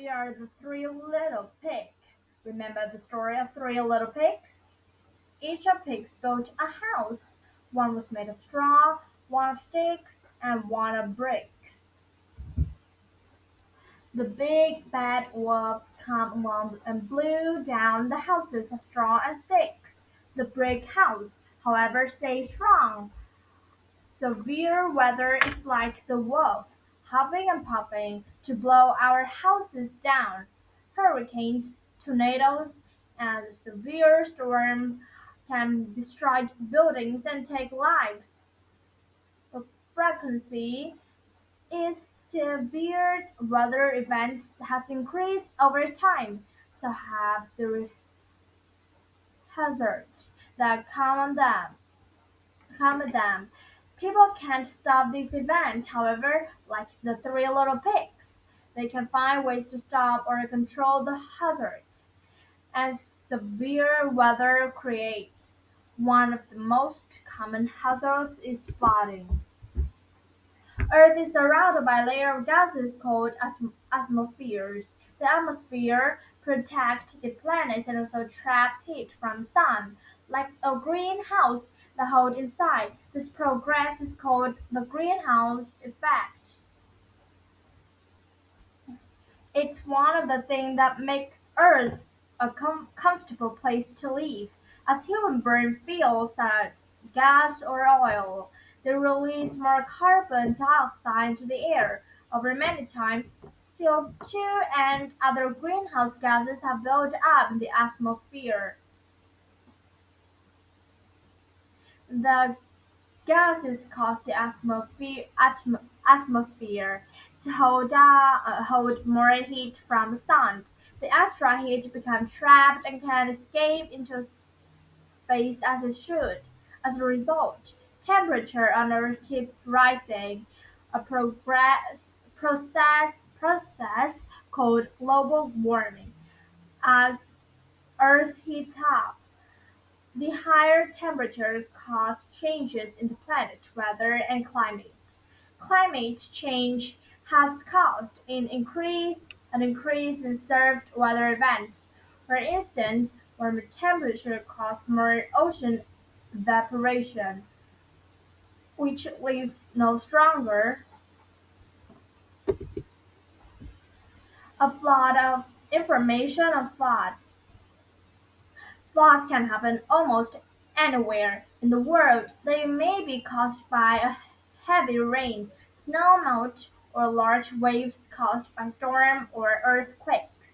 We are the three little pigs. Remember the story of three little pigs? Each of pigs built a house. One was made of straw, one of sticks, and one of bricks. The big bad wolf came along and blew down the houses of straw and sticks. The brick house, however, stayed strong. Severe weather is like the wolf, huffing and puffing to blow our houses down. Hurricanes, tornadoes, and severe storms can destroy buildings and take lives. The frequency is severe weather events has increased over time, so have the hazards that come on them. People can't stop these events, however, like the three little pigs. They can find ways to stop or control the hazards, and severe weather creates. One of the most common hazards is flooding. Earth is surrounded by a layer of gases called atmospheres. The atmosphere protects the planet and also traps heat from the sun, like a greenhouse that holds inside. This process is called the greenhouse effect. It's one of the things that makes Earth a comfortable place to live. As humans burn fuels such gas or oil, they release more carbon dioxide into the air. Over many times, CO2 and other greenhouse gases have built up in the atmosphere. The gases cause the atmosphere to hold more heat from the sun. The extra heat becomes trapped and can't escape into space as it should. As a result, temperature on Earth keeps rising, a process called global warming. As Earth heats up, the higher temperatures cause changes in the planet's weather and climate. Climate change has caused an increase in observed weather events. For instance, warmer temperature causes more ocean evaporation, which leaves no stronger a flood of information of flood. Floods can happen almost anywhere in the world. They may be caused by a heavy rain, snowmelt, or large waves caused by storm or earthquakes.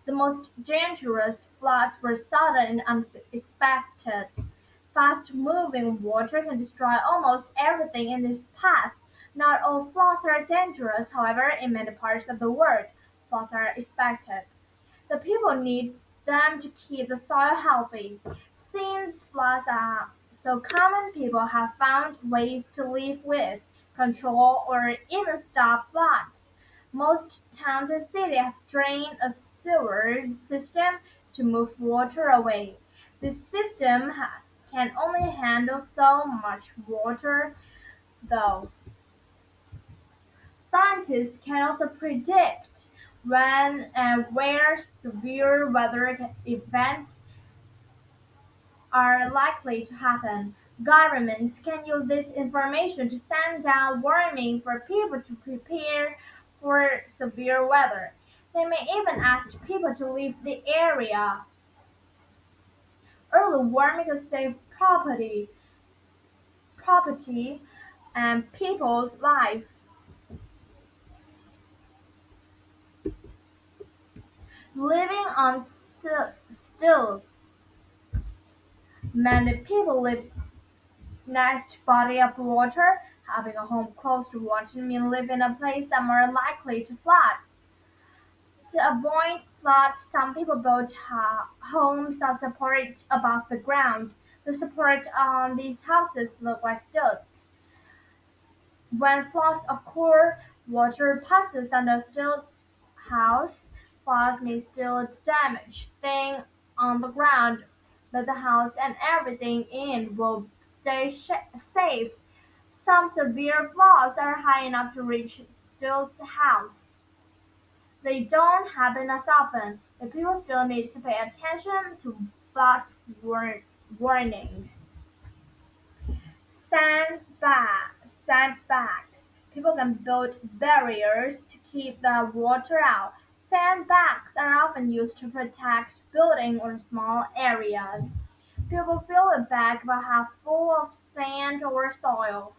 The most dangerous floods were sudden and unexpected. Fast-moving water can destroy almost everything in its path. Not all floods are dangerous, however, in many parts of the world, floods are expected. The people need them to keep the soil healthy. Since floods are so common, people have found ways to live with, control, or even stop floods. Most towns and cities have drained a sewer system to move water away. This system can only handle so much water, though. Scientists can also predict when and where severe weather events are likely to happen. Governments can use this information to send down warning for people to prepare for severe weather. They may even ask people to leave the area. Early warning can save property, and people's life. Living on stilts. Many people live next body of water. Having a home close to water means living in a place that more likely to flood. To avoid floods, some people build homes that support above the ground. The support on these houses look like stilts. When floods occur, water passes under stilts house. Flood may still damage things on the ground, but the house and everything in will stay safe. Some severe floods are high enough to reach Still's house. They don't happen as often, but people still need to pay attention to flood warnings. Sandbags. People can build barriers to keep the water out. Sandbags are often used to protect buildings or small areas. People fill a bag about half full of sand or soil.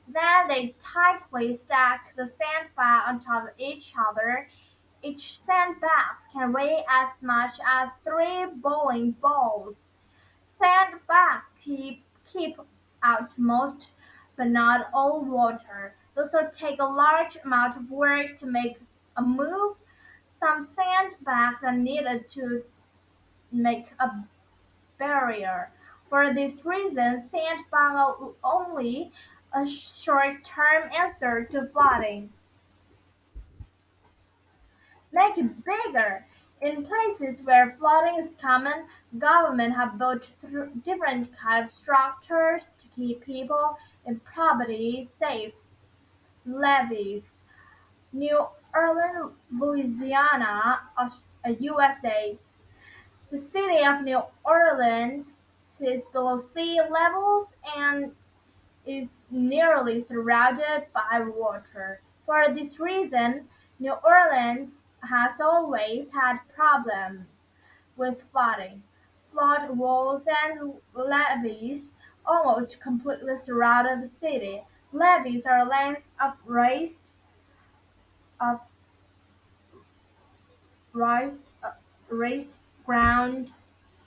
Then they tightly stack the sandbag on top of each other. Each sandbag can weigh as much as three bowling balls. Sandbags keep out most but not all water. They also take a large amount of work to make a move. Some sandbags are needed to make a barrier. For this reason, sandbags are only a short-term answer to flooding. Make it bigger. In places where flooding is common, governments have built different kind of structures to keep people and property safe. Levees. New Orleans, Louisiana, USA. The city of New Orleans is below sea levels and is nearly surrounded by water. For this reason, New Orleans has always had problems with flooding. Flood walls and levees almost completely surrounded the city. Levees are lengths of raised ground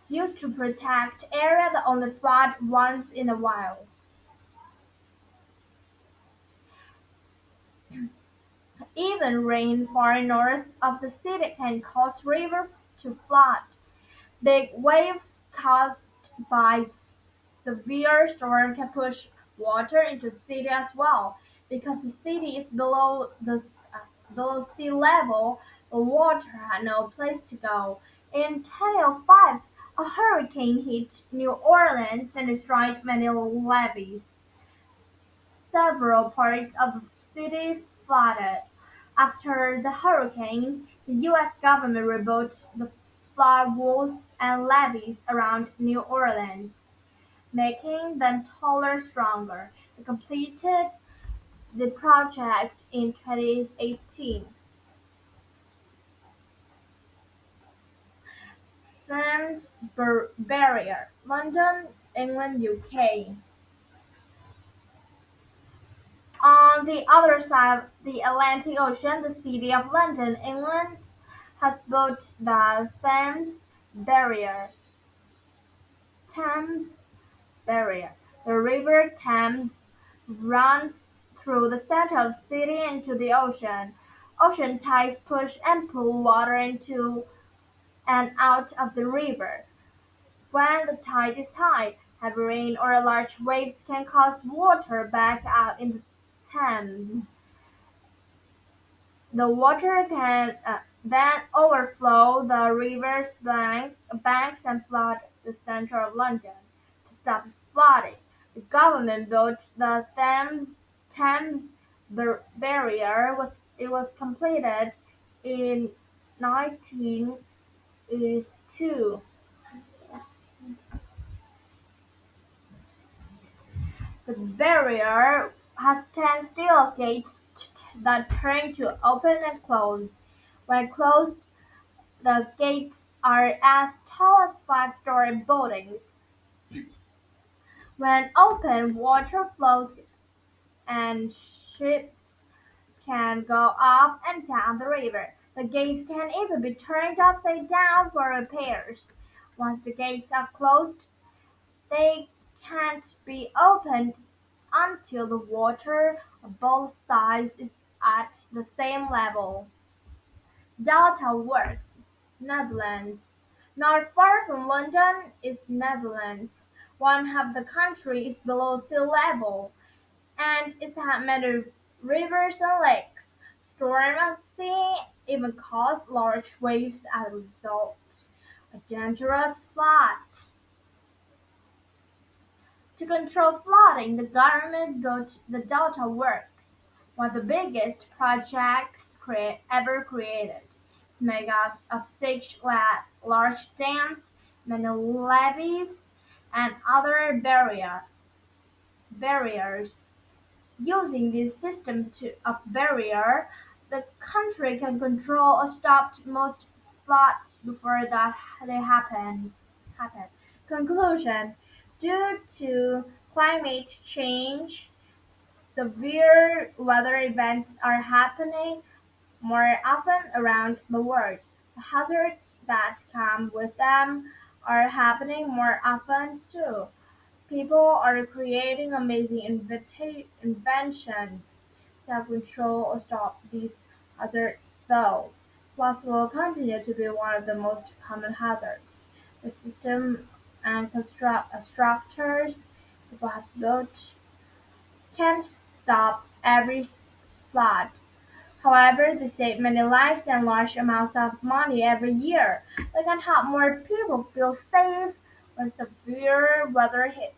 used to protect areas that only flood once in a while. Even rain far north of the city can cause rivers to flood. Big waves caused by severe storm can push water into the city as well. Because the city is below sea level, the water had no place to go. In 2005, a hurricane hit New Orleans and destroyed many levees. Several parts of the city flooded. After the hurricane, the US government rebuilt the flood walls and levees around New Orleans, making them taller stronger. They completed the project in 2018. Thames Barrier, London, England, UK. On the other side of the Atlantic Ocean, the city of London, England, has built the Barrier. Thames Barrier. The River Thames runs through the center of the city into the ocean. Ocean tides push and pull water into and out of the river. When the tide is high, heavy rain or large waves can cause water back out in the Thames. The water can then overflow the river's banks and flood the centre of London. To stop flooding, the government built the Thames Barrier. It was completed in 1982. The barrier has 10 steel gates that turn to open and close. When closed, the gates are as tall as five-story buildings. When open, water flows and ships can go up and down the river. The gates can even be turned upside down for repairs. Once the gates are closed, they can't be opened until the water on both sides is at the same level. Delta Works, Netherlands. Not far from London is Netherlands. One half of the country is below sea level, and it has many rivers and lakes. Storm at sea even cause large waves as a result. A dangerous flood. To control flooding, the government built the Delta Works, one of the biggest projects ever created. megas of six large dams, many levees, and other barriers. Using this system of barrier, the country can control or stop most floods before they happen. Conclusion: due to climate change, severe weather events are happening more often around the world. The hazards that come with them are happening more often too. People are creating amazing inventions that control or stop these hazards, though floods will continue to be one of the most common hazards. The system and structures people have built can't stop every flood. However, they save many lives and large amounts of money every year. They can help more people feel safe when severe weather hits.